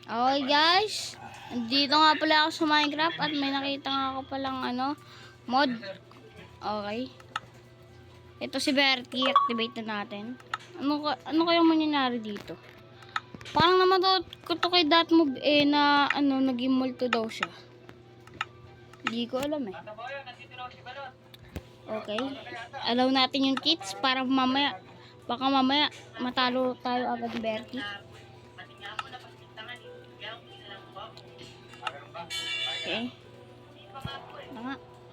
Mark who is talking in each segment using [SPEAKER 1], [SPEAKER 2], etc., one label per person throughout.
[SPEAKER 1] Okay guys, dito nga pala ako sa Minecraft at may nakita nga ako palang mod. Okay. Ito si Bertie, activate na natin. Ano kayang mangyayari dito? Parang naman ko to kay Datmob na naging multo daw siya. Hindi ko alam eh. Okay. Allow natin yung kits para baka mamaya matalo tayo agad ni Bertie. Okay.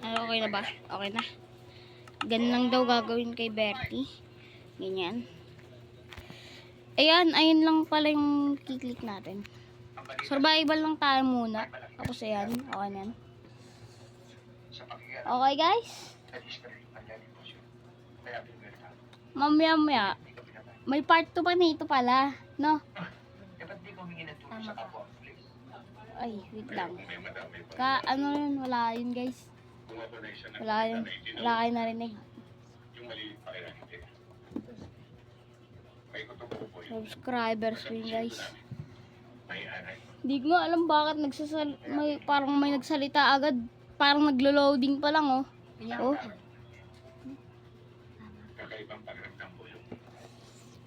[SPEAKER 1] Okay na ba? Okay na. Ganun lang daw gagawin kay Bertie. Ganyan. Ayan, ayun lang pala yung kiklik natin. Survival lang tayo muna. Tapos ayan, okay na yan. Okay guys. Mamaya may part 2 pa nito pala, no? Ay, wait lang. Yun, wala yun guys. Wala yun. Wala kayo narinig. Subscribers yun guys. Hindi ko alam bakit parang may nagsalita agad. Parang naglo-loading pa lang oh. Oh.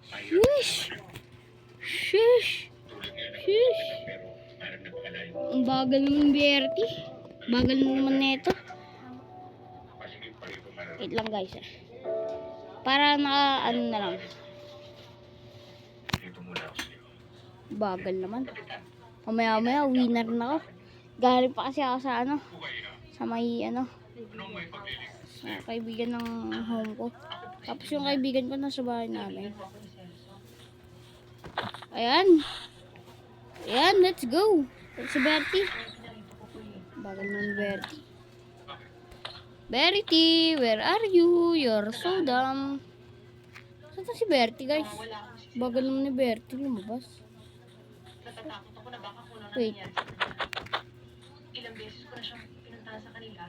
[SPEAKER 1] Sheesh. Sheesh. Sheesh. Ang bagal naman Bertie. Bagal naman neto. Wait lang guys para na lang. Bagal naman. Mamaya winner na ako. Galing pa kasi ako sa sa may sa kaibigan ng home ko. Tapos yung kaibigan ko nasa bahay namin. Ayan. Ayan, let's go. Si Bertie. Bagal naman Bertie. Bertie, where are you? You're so dumb. Saan si Bertie guys? Bagal naman ni Bertie lumabas. Wait.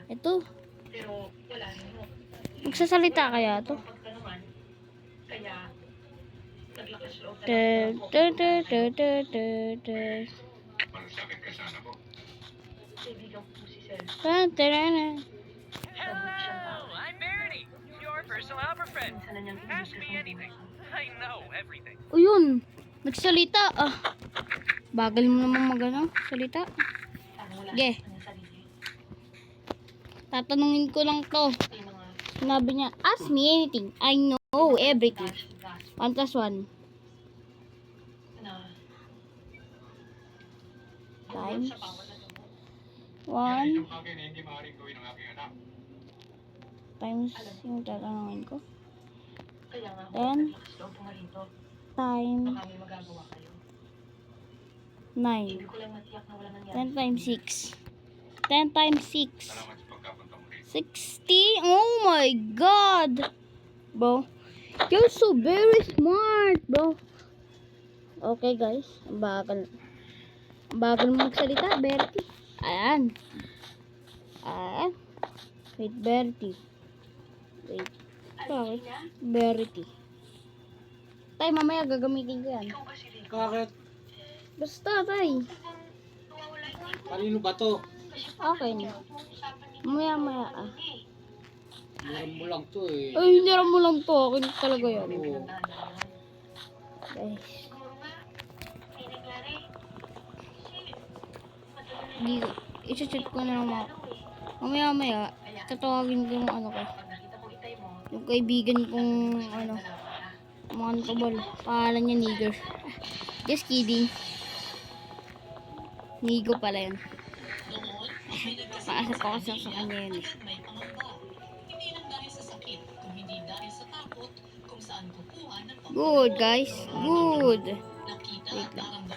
[SPEAKER 1] Ito. Magsasalita kaya to?
[SPEAKER 2] Hello, I'm Bertie, your personal helper friend. Ask me anything. I know everything.
[SPEAKER 1] Uyun, nagsalita Bagal mo naman salita. Ge. Tatanungin ko lang to. Sinabi niya, ask me anything. I know everything. 1 + 1. Times 1 times yung tatanungin ko. 10 times 9. 10 times 6. 10 times 6. 60. Oh my god. Bro, you're so very smart, bro. Okay guys, bagal mo magsalita, Bertie. Ayan. Wait, Bertie. Wait. Bakit? Bertie. Tay, mamaya gagamitin ko yan.
[SPEAKER 3] Bakit?
[SPEAKER 1] Basta, tay.
[SPEAKER 3] Kanino ba to?
[SPEAKER 1] Okay na. Maya.
[SPEAKER 3] Hiram mo lang to eh.
[SPEAKER 1] Ay, hindi mo lang to. Akin talaga yan.
[SPEAKER 3] Oo.
[SPEAKER 1] Guys. I-chat ko na lang mamaya. Tatawagin ko yung ko. Yung kaibigan kong mga kabal. Pangalan niya Nigger. Just kidding. Nigo pala yun. Paasa ko kasi sa kanya yun. Good guys. Good. Wait lang.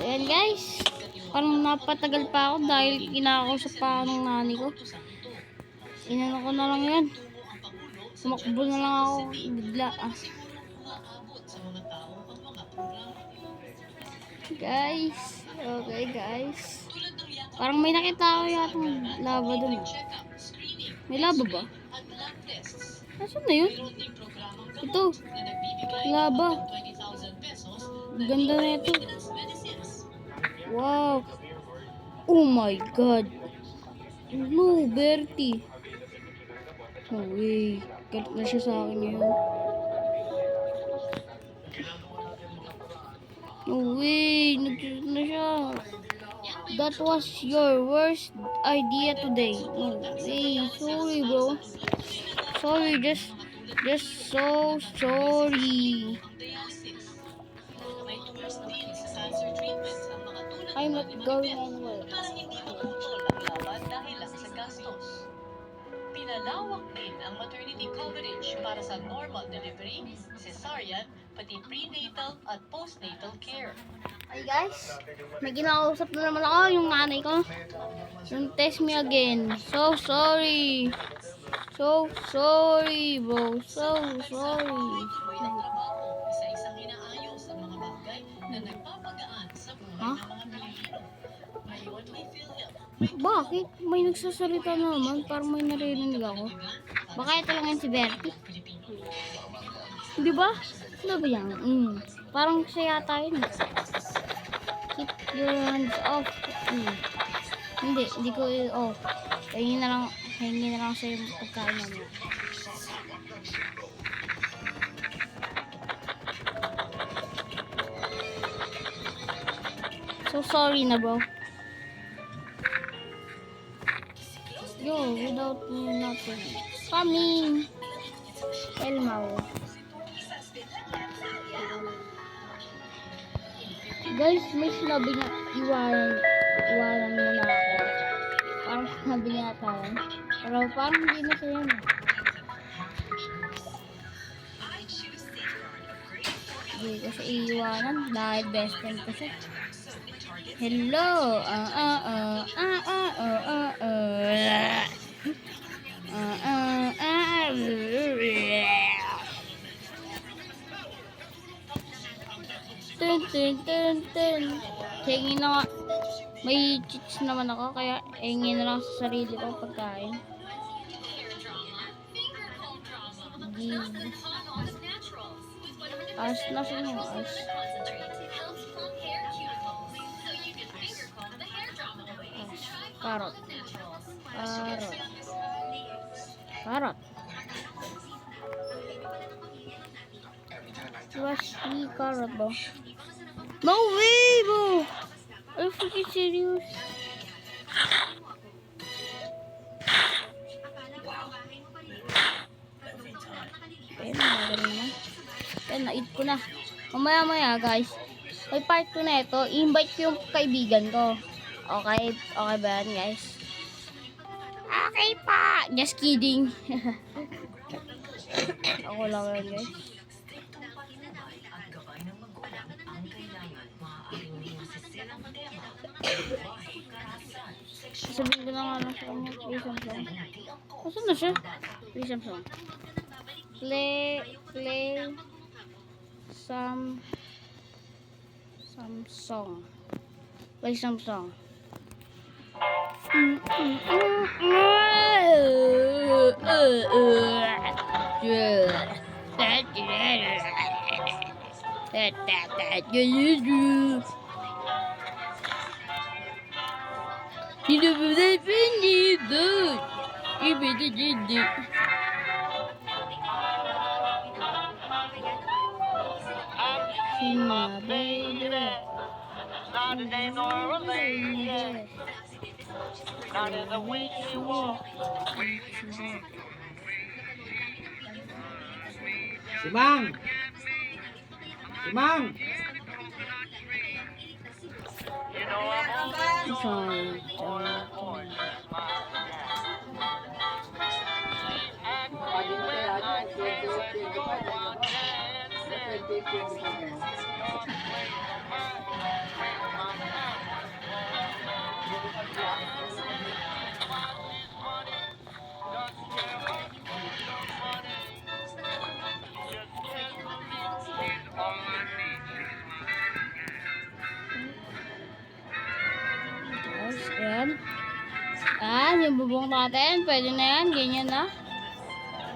[SPEAKER 1] Ayan guys. Parang napatagal pa ako dahil kinakausap pa ako ng nani ko. Inano ko na lang yan. Sumakbo na lang ako bigla Guys. Okay guys. Parang may nakita ako yata ng lava dun. May lava ba? Nasaan na yun? Ito. Laba. Ganda na ito. Wow. Oh my God. No, Bertie. No way. Galit na siya sa akin ngayon. No way. Nagsusunod na siya. That was your worst idea today. No way. Sorry, bro. Sorry, just so sorry. I'm not going anywhere.
[SPEAKER 4] Pinalawak din ang maternity coverage para sa normal delivery, cesarean, pati prenatal at postnatal care.
[SPEAKER 1] Hi guys, may kinakausap na naman ako yung nanay ko. Don't test me again. So sorry. So sorry, bro. So sorry.
[SPEAKER 4] May nagtrabaho, isa-isang inaayos ang mga bagay na nagpapagaan sa buhay
[SPEAKER 1] Huh?
[SPEAKER 4] ng mga Pilipino. Ngayon may Philip.
[SPEAKER 1] Bakit? May nagsasalita naman. Parang may narinig ako. Baka ito lang yan si Bertie. Di ba? Ano ba yan? Parang siya yata yun. Keep your hands off. Hindi ko off. Hingi na lang sa yung pagkain namin. So sorry na, bro. Yo, without me nothing. Coming. Elmaw. Guys, may sinabi niya, iwanan mo na ako. Parang sinabi niya tayo. Pero parang hindi na siya yan. Hindi ko siya iiwanan dahil best friend ko siya. Hello. Ten. Hingi na nga. May cheats naman ako kaya hingi na lang sa sarili ko pagkain. As na siya mo. As. Carrot. Was the carrot, bro? No way, bro! Are you freaking serious? Pero magaling naman. Yan, na-eat ko na. Mamaya guys. May part 2 na ito. I-invite ko yung kaibigan ko. Okay ba yan, guys? Okay pa! Just kidding. Ako lang yan, guys. Sabihin ko na nga lang sa kanya. Play Samsung. Asan na siya? Play Samsung. Play Samsung. Play Samsung.
[SPEAKER 2] Not a day nor a lady. Not in the way she walks.
[SPEAKER 3] Si Mang! Si Mang!
[SPEAKER 2] You know I'm
[SPEAKER 1] Sorry. Yan. Yung bubong natin. Pwede na yan. Ganyan na.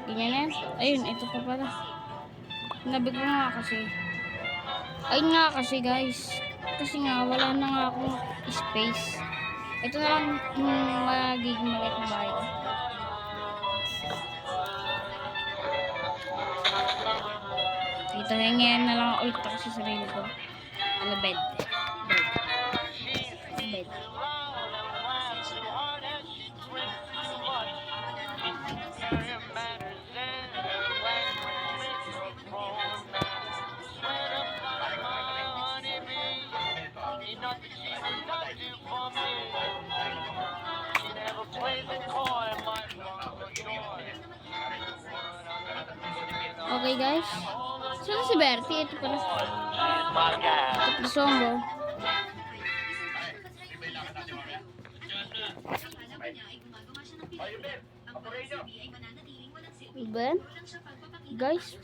[SPEAKER 1] Ganyan yan. Ayun, ito pa pala. Nabi ko nga kasi. Ayun nga kasi guys. Kasi nga, wala na nga akong space. Ito na lang magiging maliit na bahay ko. Dito hingin na lang ulit ako sa sarili ko. Ano, bed. Bed. Okay guys. Saan si Bertie? Ito pala. Ito pala Sombo. Ben? Guys?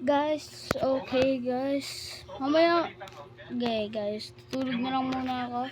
[SPEAKER 1] Guys, okay guys. Mamaya, okay guys, tutulog na lang muna ako.